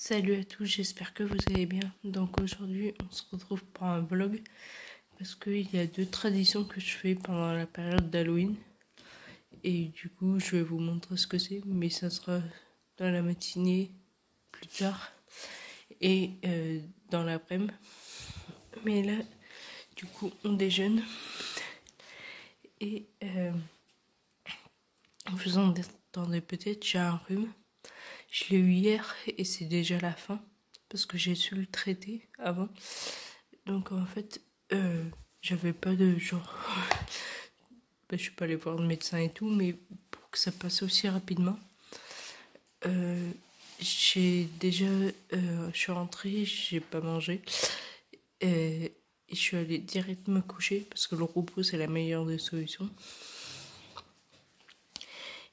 Salut à tous, j'espère que vous allez bien. Donc aujourd'hui on se retrouve pour un vlog parce qu'il y a deux traditions que je fais pendant la période d'Halloween. Et du coup je vais vous montrer ce que c'est, mais ça sera dans la matinée plus tard et dans l'après-midi. Mais là du coup on déjeune et vous entendez peut-être, j'ai un rhume. Je l'ai eu hier et c'est déjà la fin parce que j'ai su le traiter avant. Donc en fait, j'avais pas de genre... je suis pas allée voir le médecin et tout, mais pour que ça passe aussi rapidement, j'ai déjà... je suis rentrée, j'ai pas mangé. Et je suis allée direct me coucher parce que le repos c'est la meilleure des solutions.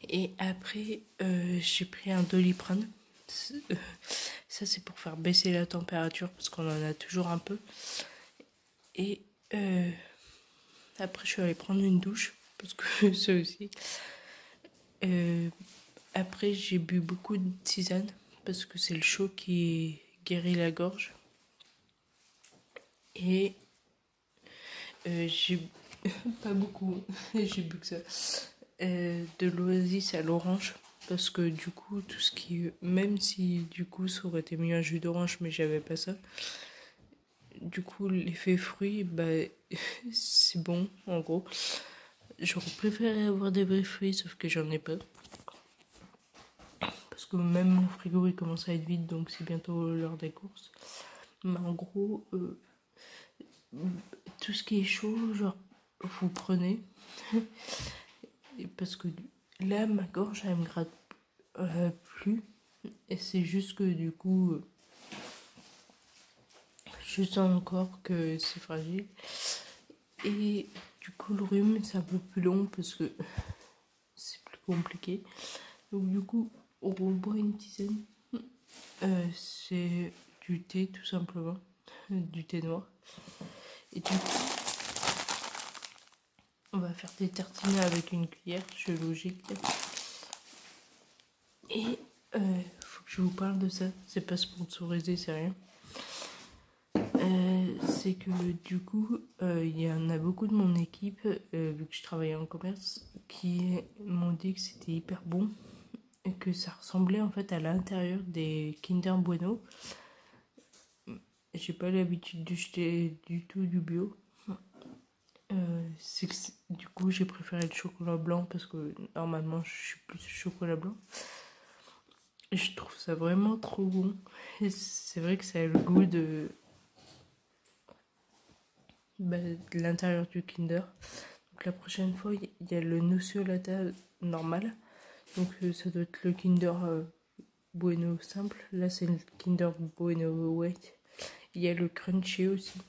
Et après, j'ai pris un Doliprane. Ça, c'est pour faire baisser la température parce qu'on en a toujours un peu. Et après, je suis allée prendre une douche parce que ça aussi. Après, j'ai bu beaucoup de tisane parce que c'est le chaud qui guérit la gorge. Et j'ai pas beaucoup, j'ai bu que ça. De l'oasis à l'orange parce que du coup tout ce qui, même si du coup ça aurait été mieux un jus d'orange mais j'avais pas ça, du coup l'effet fruit c'est bon en gros. J'aurais préféré avoir des vrais fruits sauf que j'en ai pas parce que même mon frigo il commence à être vide, donc c'est bientôt l'heure des courses. Mais en gros tout ce qui est chaud, genre vous prenez parce que là ma gorge elle me gratte plus et c'est juste que du coup je sens encore que c'est fragile et du coup le rhume c'est un peu plus long parce que c'est plus compliqué. Donc du coup on boit une tisane, c'est du thé tout simplement, du thé noir. Et du coup on va faire des tartines avec une cuillère, c'est logique. Et faut que je vous parle de ça, c'est pas sponsorisé, c'est rien. C'est que du coup, il y en a beaucoup de mon équipe, vu que je travaillais en commerce, qui m'ont dit que c'était hyper bon et que ça ressemblait en fait à l'intérieur des Kinder Bueno. J'ai pas l'habitude de jeter du tout du bio. Du coup j'ai préféré le chocolat blanc parce que normalement je suis plus chocolat blanc et je trouve ça vraiment trop bon. Et c'est vrai que ça a le goût de l'intérieur du Kinder. Donc la prochaine fois il y a le nocciolata normal, donc ça doit être le Kinder Bueno simple. Là c'est le Kinder Bueno White. Il y a le crunchy aussi.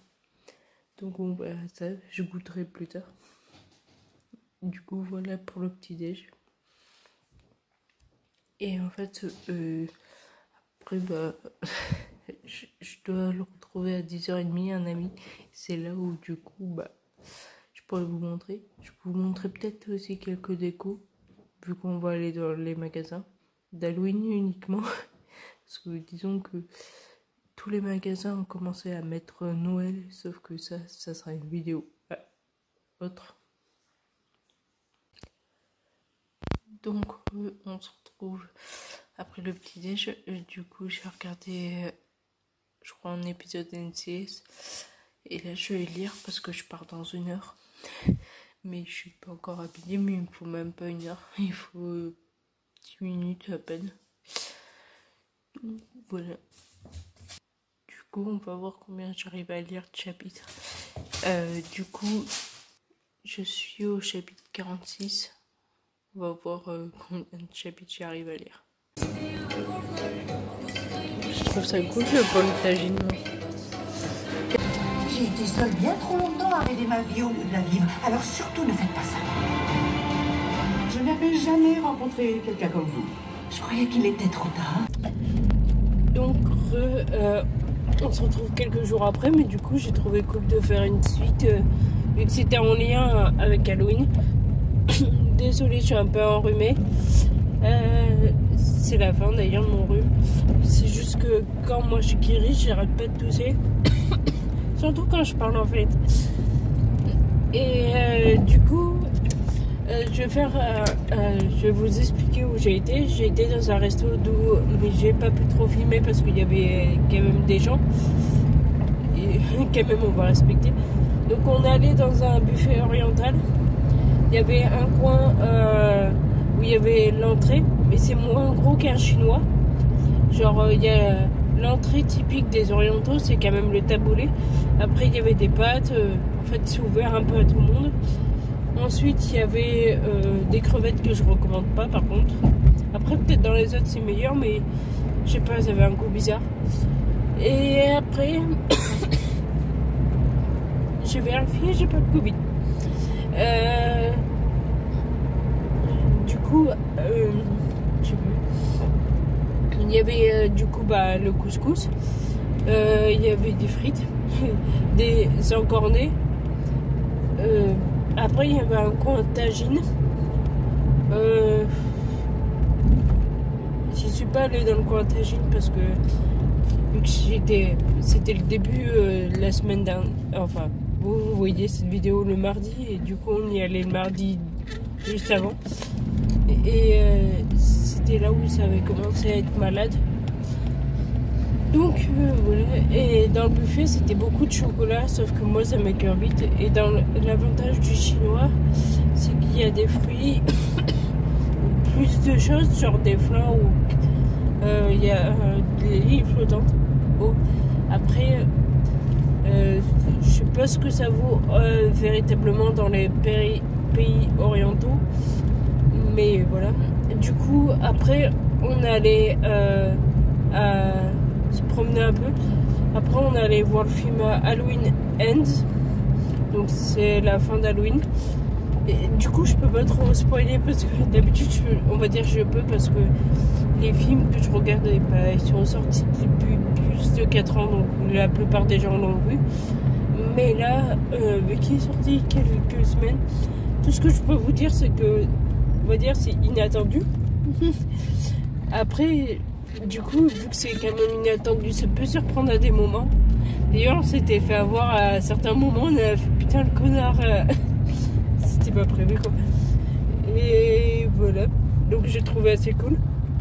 Donc on verra ça, je goûterai plus tard. Du coup voilà pour le petit déj. Et en fait après je dois le retrouver à 10h30 un ami. C'est là où du coup je pourrais vous montrer. Je peux vous montrer peut-être aussi quelques décos vu qu'on va aller dans les magasins d'Halloween uniquement. Parce que disons que tous les magasins ont commencé à mettre Noël, sauf que ça sera une vidéo autre. Donc on se retrouve après le petit déj. Du coup j'ai regardé je crois un épisode NCS et là je vais lire parce que je pars dans 1 heure. Mais je suis pas encore habillée, mais il me faut même pas 1 heure, il faut 10 minutes à peine. Voilà. On va voir combien j'arrive à lire de chapitres. Du coup, je suis au chapitre 46. On va voir combien de chapitres j'arrive à lire. Je trouve ça cool le bol tagine. J'ai été seule bien trop longtemps à rêver ma vie au lieu de la vivre. Alors surtout ne faites pas ça. Je n'avais jamais rencontré quelqu'un comme vous. Je croyais qu'il était trop tard. Donc, on se retrouve quelques jours après, mais du coup j'ai trouvé cool de faire une suite vu que c'était en lien avec Halloween. Désolée, je suis un peu enrhumée. c'est la fin d'ailleurs de mon rhume. C'est juste que quand moi je suis guérie, j'arrête pas de tousser. Surtout quand je parle en fait. Et du coup, je vais vous expliquer où j'ai été. J'ai été dans un resto mais j'ai pas pu trop filmer parce qu'il y avait quand même des gens. Et quand même on va respecter. Donc on est allé dans un buffet oriental. Il y avait un coin où il y avait l'entrée, mais c'est moins gros qu'un chinois. Genre il y a l'entrée typique des orientaux, c'est quand même le taboulé. Après il y avait des pâtes, en fait c'est ouvert un peu à tout le monde. Ensuite il y avait des crevettes que je recommande pas par contre. Après peut-être dans les autres c'est meilleur, mais je sais pas, ça avait un goût bizarre. Et après j'ai vérifié, j'ai pas de Covid. Du coup, je sais plus. Il y avait du coup le couscous. Il y avait des frites, des encornés. Après, il y avait un coin tagine. J'y suis pas allée dans le coin tagine parce que vu que c'était le début la semaine dernière. Enfin, vous voyez cette vidéo le mardi et du coup on y allait le mardi juste avant. Et c'était là où ça avait commencé à être malade. Donc voilà. Et dans le buffet c'était beaucoup de chocolat, sauf que moi ça m'écoeure vite. Et dans l'avantage du chinois, c'est qu'il y a des fruits, plus de choses, genre des flancs ou il y a des lits flottantes. Oh. Après, je sais pas ce que ça vaut véritablement dans les pays orientaux, mais voilà. Du coup, après, on allait se promener un peu. Après, on allait voir le film Halloween Ends, donc c'est la fin d'Halloween. Et du coup, je peux pas trop spoiler parce que d'habitude, on va dire je peux parce que les films que je regarde, ils sont sortis depuis plus de 4 ans, donc la plupart des gens l'ont vu. Mais là, vu qu'il est sorti quelques semaines, tout ce que je peux vous dire, c'est que, on va dire, c'est inattendu. Après, du coup, vu que c'est quand même inattendu, ça peut surprendre à des moments. D'ailleurs, on s'était fait avoir à certains moments, on a fait putain le connard. C'était pas prévu quoi. Et voilà. Donc j'ai trouvé assez cool.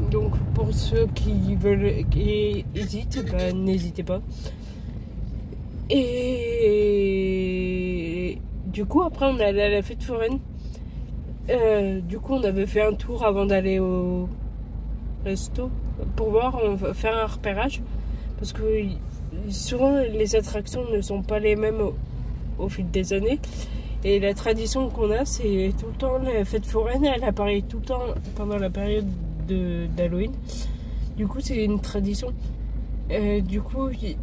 Donc pour ceux qui veulent, qui hésitent, n'hésitez pas. Et du coup après on est allé à la fête foraine. Du coup on avait fait un tour avant d'aller au resto pour voir, on va faire un repérage parce que souvent les attractions ne sont pas les mêmes au fil des années. Et la tradition qu'on a, c'est tout le temps la fête foraine, elle apparaît tout le temps pendant la période d'Halloween. Du coup, c'est une tradition. Du coup, ce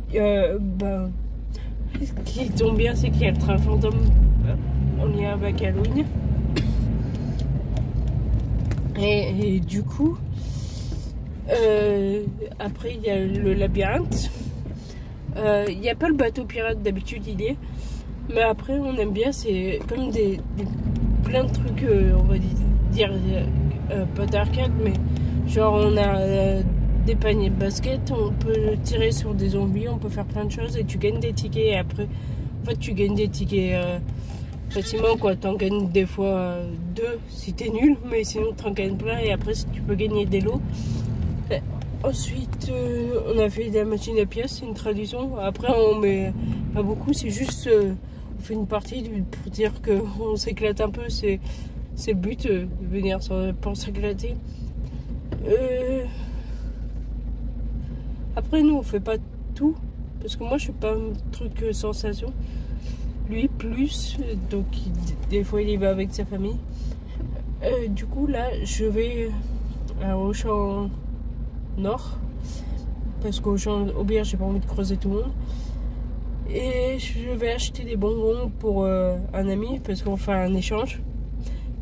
qui tombe bien, c'est qu'il y a le train fantôme en lien avec Halloween. Et du coup, après, il y a le labyrinthe. Il n'y a pas le bateau pirate, d'habitude, il y est. Mais après, on aime bien, c'est comme plein de trucs, on va dire, pas d'arcade, mais genre on a des paniers de basket, on peut tirer sur des zombies, on peut faire plein de choses et tu gagnes des tickets. Et après, en fait, tu gagnes des tickets facilement, quoi. T'en gagnes des fois 2 si t'es nul, mais sinon t'en gagnes plein et après, tu peux gagner des lots. Ensuite, on a fait de la machine à pièces, c'est une tradition. Après, on met pas beaucoup, c'est juste on fait une partie pour dire qu'on s'éclate un peu, c'est le but, de venir pour s'éclater. Après, nous on fait pas tout parce que moi je suis pas un truc sensation. Lui plus, donc des fois il y va avec sa famille. Du coup, là je vais à Auchan Nord parce qu'au Auberge j'ai pas envie de creuser tout le monde. Et je vais acheter des bonbons pour un ami parce qu'on fait un échange.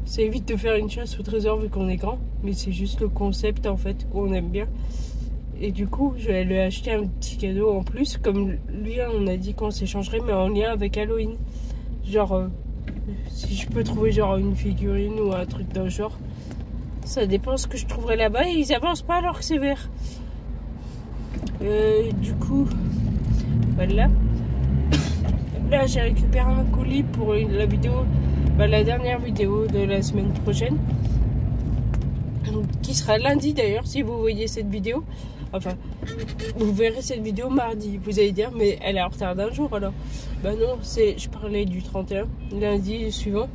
Ça évite de faire une chasse au trésor vu qu'on est grand, mais c'est juste le concept en fait qu'on aime bien. Et du coup, je vais lui acheter un petit cadeau en plus, comme lui on a dit qu'on s'échangerait, mais en lien avec Halloween. Genre, si je peux trouver genre une figurine ou un truc d'un genre, Ça dépend ce que je trouverai là-bas. Et ils avancent pas alors que c'est vert. Du coup, voilà. Là, j'ai récupéré un colis pour la vidéo, la dernière vidéo de la semaine prochaine. Qui sera lundi d'ailleurs, si vous voyez cette vidéo. Enfin, vous verrez cette vidéo mardi. Vous allez dire, mais elle est en retard d'un jour alors. Bah non, je parlais du 31, lundi suivant.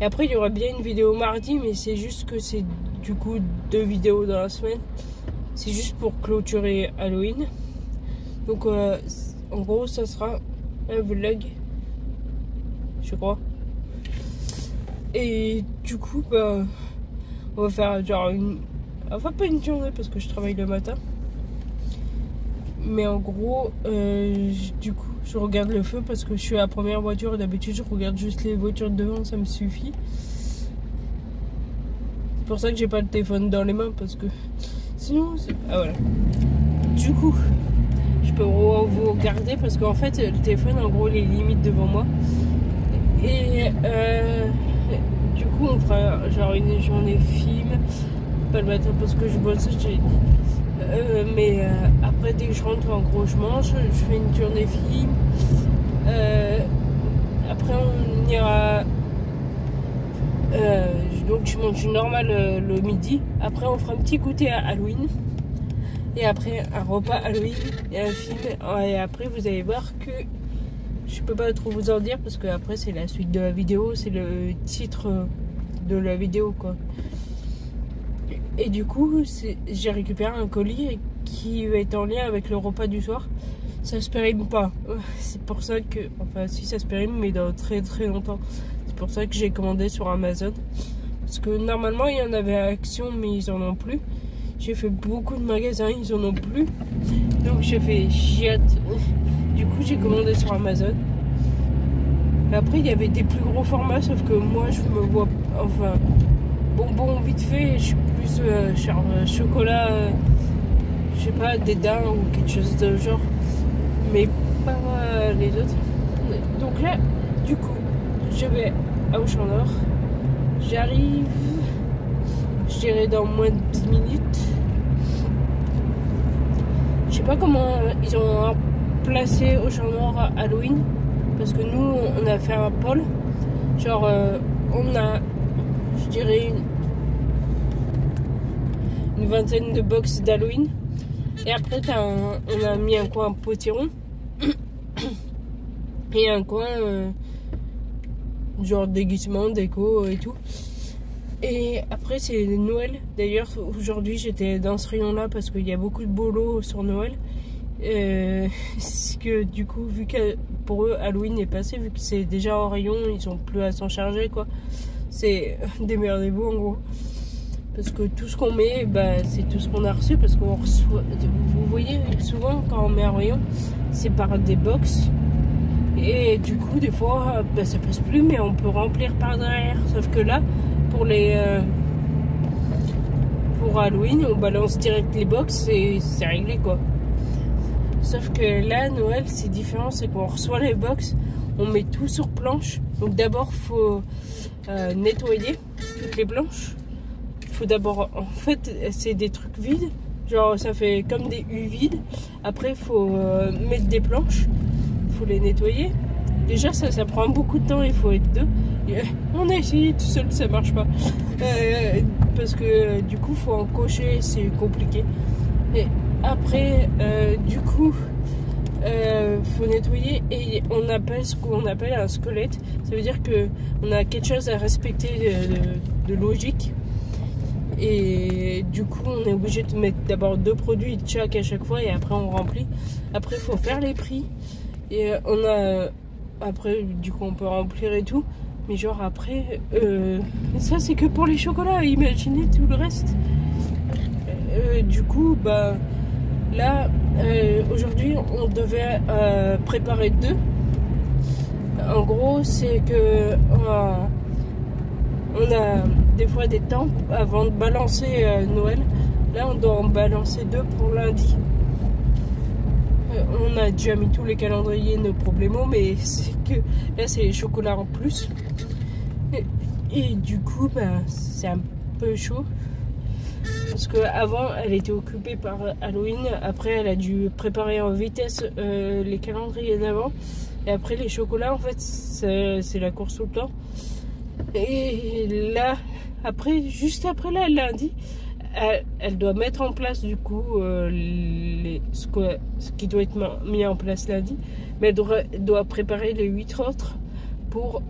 Et après, il y aura bien une vidéo mardi, mais c'est juste que c'est du coup 2 vidéos dans la semaine. C'est juste pour clôturer Halloween. Donc, en gros, ça sera un vlog, je crois. Et du coup, bah, on va faire genre enfin, pas une journée parce que je travaille le matin. Mais en gros, du coup, je regarde le feu parce que je suis à la première voiture et d'habitude, je regarde juste les voitures de devant, ça me suffit. C'est pour ça que j'ai pas le téléphone dans les mains parce que sinon, ah voilà. Du coup, je peux vous regarder parce qu'en fait, le téléphone, en gros, il est limite devant moi. Et du coup, on fera genre une journée film. Pas le matin parce que je bosse, j'ai dit. Mais après, dès que je rentre, en gros, je mange. Je fais une journée film. Après, on ira. Donc, je mange normal le midi. Après, on fera un petit goûter à Halloween. Et après, un repas Halloween et un film. Et après, vous allez voir que je peux pas trop vous en dire parce que après, c'est la suite de la vidéo. C'est le titre de la vidéo, quoi. Et du coup, j'ai récupéré un colis qui est en lien avec le repas du soir. Ça se périme pas. C'est pour ça que... Enfin, si ça se périme, mais dans très très longtemps. C'est pour ça que j'ai commandé sur Amazon. Parce que normalement, il y en avait à Action, mais ils en ont plus. J'ai fait beaucoup de magasins, ils en ont plus. Donc j'ai fait chiat. Du coup, j'ai commandé sur Amazon. Après, il y avait des plus gros formats, sauf que moi, je me vois... Enfin, bonbon vite fait, je suis plus chocolat, je sais pas, des daims ou quelque chose de genre. Mais pas les autres. Donc là, du coup, je vais à Auchan-Nord. J'arrive, je dirais dans moins de 10 minutes. Je sais pas comment ils ont placé Auchan-Nord à Halloween. Parce que nous, on a fait un pôle. Genre, on a, je dirais, une vingtaine de box d'Halloween. Et après, on a mis un coin potiron. Et un coin, genre déguisement, déco et tout. Et après, c'est Noël. D'ailleurs, aujourd'hui, j'étais dans ce rayon-là parce qu'il y a beaucoup de bolos sur Noël. Que du coup, vu que pour eux, Halloween est passé, vu que c'est déjà en rayon, ils ont plus à s'en charger, quoi. C'est démerdez-vous, en gros. Parce que tout ce qu'on met, bah, c'est tout ce qu'on a reçu. Parce qu'on reçoit, vous voyez, souvent, quand on met un rayon, c'est par des box. Et du coup, des fois, bah, ça passe plus, mais on peut remplir par derrière. Sauf que là, pour Halloween, on balance direct les box et c'est réglé, quoi. Sauf que là, Noël, c'est différent, c'est qu'on reçoit les box, on met tout sur planche. Donc d'abord, il faut nettoyer toutes les planches. Il faut d'abord, en fait, c'est des trucs vides. Genre, ça fait comme des U vides. Après, il faut mettre des planches. Il faut les nettoyer. Déjà, ça prend beaucoup de temps, il faut être deux. On a essayé tout seul, ça marche pas. Parce que du coup, il faut en cocher, c'est compliqué. Et après, du coup, faut nettoyer et on appelle ce qu'on appelle un squelette. Ça veut dire que on a quelque chose à respecter de logique. Et du coup, on est obligé de mettre d'abord 2 produits de chaque à chaque fois et après on remplit. Après, il faut faire les prix. Et on a... Après, du coup, on peut remplir et tout. Mais genre après, ça c'est que pour les chocolats. Imaginez tout le reste. Du coup, bah... Là, aujourd'hui, on devait préparer 2. En gros, c'est que on a des fois des temps avant de balancer Noël. Là, on doit en balancer 2 pour lundi. On a déjà mis tous les calendriers, nos problèmes, mais c'est que là, c'est les chocolats en plus. Et du coup, bah, c'est un peu chaud. Parce qu'avant, elle était occupée par Halloween. Après, elle a dû préparer en vitesse les calendriers d'avant. Et après, les chocolats, en fait, c'est la course tout le temps. Et là, après, juste après là, lundi, elle doit mettre en place du coup ce qui doit être mis en place lundi. Mais elle doit préparer les 8 autres pour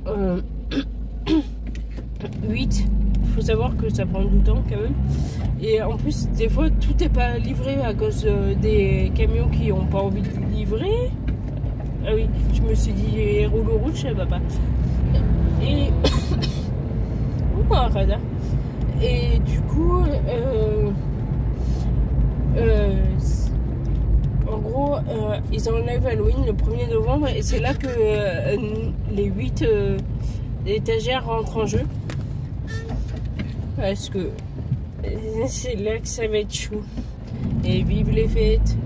8. Il faut savoir que ça prend du temps quand même. Et en plus, des fois, tout n'est pas livré à cause des camions qui n'ont pas envie de livrer. Ah oui, je me suis dit, roule au route, je sais pas. Et... Ouh, un radar. Et du coup, en gros, ils enlèvent Halloween le 1er novembre et c'est là que les 8 étagères rentrent en jeu. Parce que c'est là que ça va être chou. Et vive les fêtes.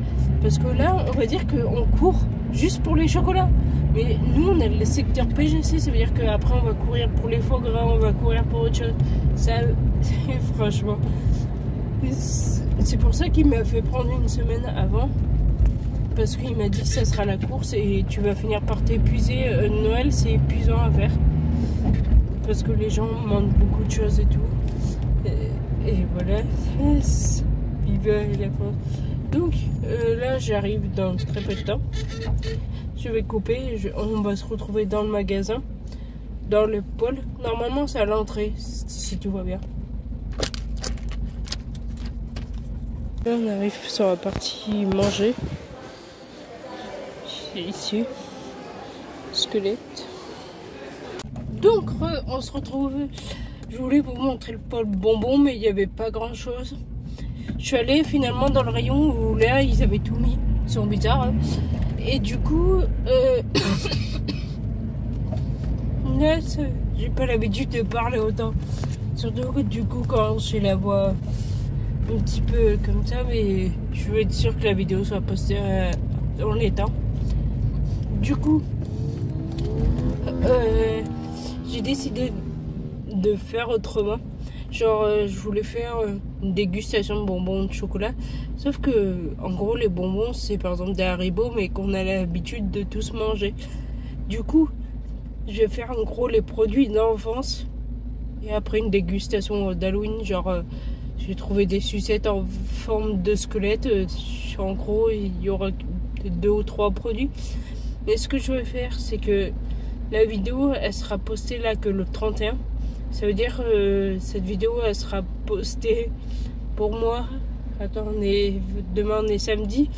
Parce que là, on va dire qu'on court juste pour les chocolats. Mais nous, on a le secteur PGC, ça veut dire qu'après, on va courir pour les foie gras, on va courir pour autre chose. Ça, franchement, c'est pour ça qu'il m'a fait prendre une semaine avant. Parce qu'il m'a dit que ça sera la course et tu vas finir par t'épuiser. Noël, c'est épuisant à faire. Parce que les gens demandent beaucoup de choses et tout. Et voilà. Vive la France. Donc là, j'arrive dans très peu de temps. Je vais couper, on va se retrouver dans le magasin, dans le pôle. Normalement, c'est à l'entrée, si tout va bien. Là, on arrive sur la partie manger. C'est ici. Squelette. Donc, on se retrouve. Je voulais vous montrer le pôle bonbons, mais il n'y avait pas grand chose. Je suis allée finalement dans le rayon où là, ils avaient tout mis. Ils sont bizarres, hein. Et du coup, là, j'ai pas l'habitude de parler autant. Surtout que du coup, quand j'ai la voix un petit peu comme ça, mais je veux être sûre que la vidéo soit postée dans les temps. Du coup, j'ai décidé de faire autrement. Genre, je voulais faire une dégustation de bonbons de chocolat. Sauf que, en gros, les bonbons, c'est par exemple des Haribo, mais qu'on a l'habitude de tous manger. Du coup, je vais faire en gros les produits d'enfance. Et après, une dégustation d'Halloween. Genre, j'ai trouvé des sucettes en forme de squelette. En gros, il y aura 2 ou 3 produits. Mais ce que je vais faire, c'est que la vidéo, elle sera postée là que le 31. Ça veut dire cette vidéo elle sera postée pour moi. Attends, demain on est samedi.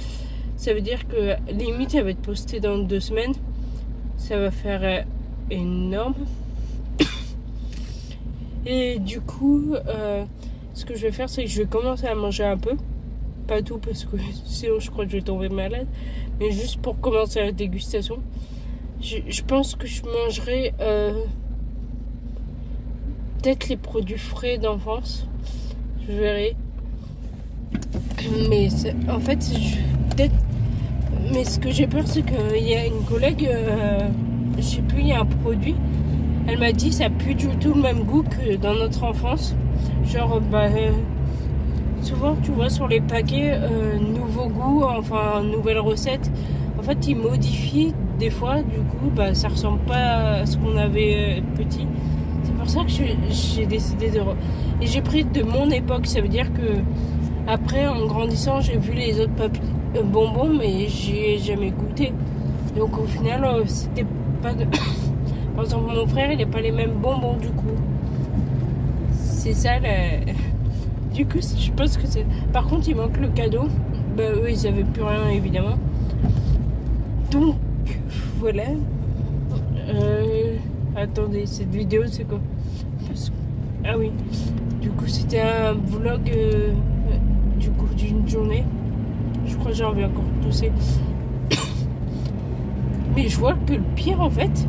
Ça veut dire que limite elle va être postée dans 2 semaines. Ça va faire énorme. Et du coup, ce que je vais faire, c'est que je vais commencer à manger un peu. Pas tout parce que sinon je crois que je vais tomber malade. Mais juste pour commencer la dégustation. Je pense que je mangerai... peut-être les produits frais d'enfance, je verrai. Mais en fait, peut-être. Mais ce que j'ai peur, c'est qu'il y a une collègue, je sais plus, il y a un produit. Elle m'a dit ça pue du tout le même goût que dans notre enfance. Genre, souvent, tu vois sur les paquets, nouveau goût, enfin, nouvelle recette. En fait, ils modifient des fois, du coup, ça ressemble pas à ce qu'on avait petit. C'est pour ça que j'ai décidé de... Et j'ai pris de mon époque, ça veut dire que après, en grandissant, j'ai vu les autres bonbons, mais j'ai jamais goûté. Donc au final, c'était pas de... Par exemple, mon frère, il n'a pas les mêmes bonbons du coup. C'est ça, du coup, je pense que c'est... Par contre, il manque le cadeau. Eux, ils avaient plus rien, évidemment. Donc, voilà. Attendez, cette vidéo c'est quoi? Ah oui, du coup c'était un vlog du coup d'une journée. Je crois que j'ai envie encore de tousser. Mais je vois que le pire en fait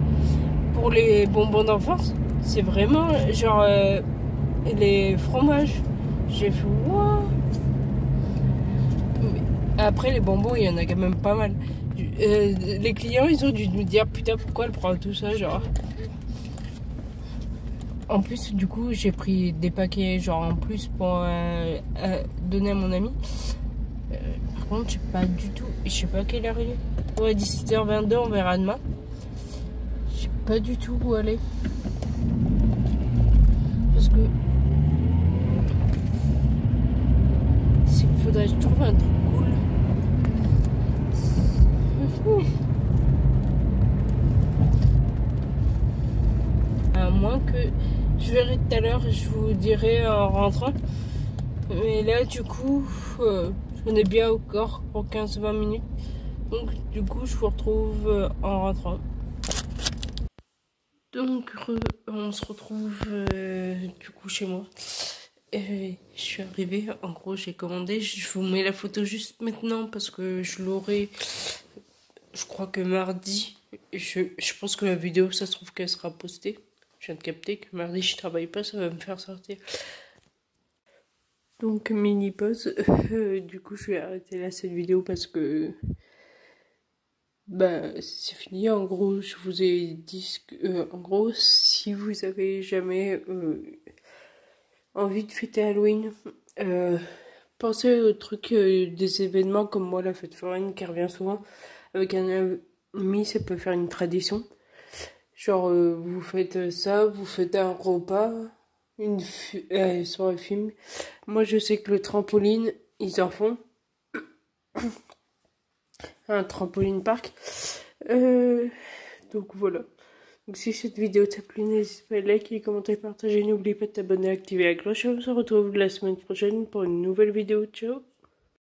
pour les bonbons d'enfance, c'est vraiment genre les fromages. J'ai fait wow. Après les bonbons, il y en a quand même pas mal. Les clients ils ont dû me dire putain pourquoi elle prend tout ça genre. En plus, du coup, j'ai pris des paquets genre en plus pour donner à mon ami. Par contre, je sais pas du tout, je sais pas à quelle heure il est. Ouais, 17h22, on verra demain. Je sais pas du tout où aller. Parce que il faudrait que je trouve un truc cool. À moins que je verrai tout à l'heure, je vous dirai en rentrant. Mais là, du coup, j'en ai bien encore pour 15-20 minutes. Donc, du coup, je vous retrouve en rentrant. Donc, on se retrouve du coup chez moi. Et je suis arrivée, en gros, j'ai commandé. Je vous mets la photo juste maintenant parce que je l'aurai, je crois que mardi. Je pense que la vidéo, ça se trouve qu'elle sera postée. Je viens de capter que mardi, je travaille pas, ça va me faire sortir. Donc, mini pause. Du coup, je vais arrêter là cette vidéo parce que c'est fini. En gros, je vous ai dit que, en gros, si vous avez jamais envie de fêter Halloween, pensez au truc des événements comme moi, la fête foraine qui revient souvent. Avec un ami, ça peut faire une tradition. Genre, vous faites ça, vous faites un repas, une soirée film. Moi, je sais que le trampoline, ils en font. Un trampoline park. Donc voilà. Donc si cette vidéo t'a plu, n'hésite pas à liker, commenter, partager. N'oublie pas de t'abonner, activer la cloche. On se retrouve la semaine prochaine pour une nouvelle vidéo. Ciao.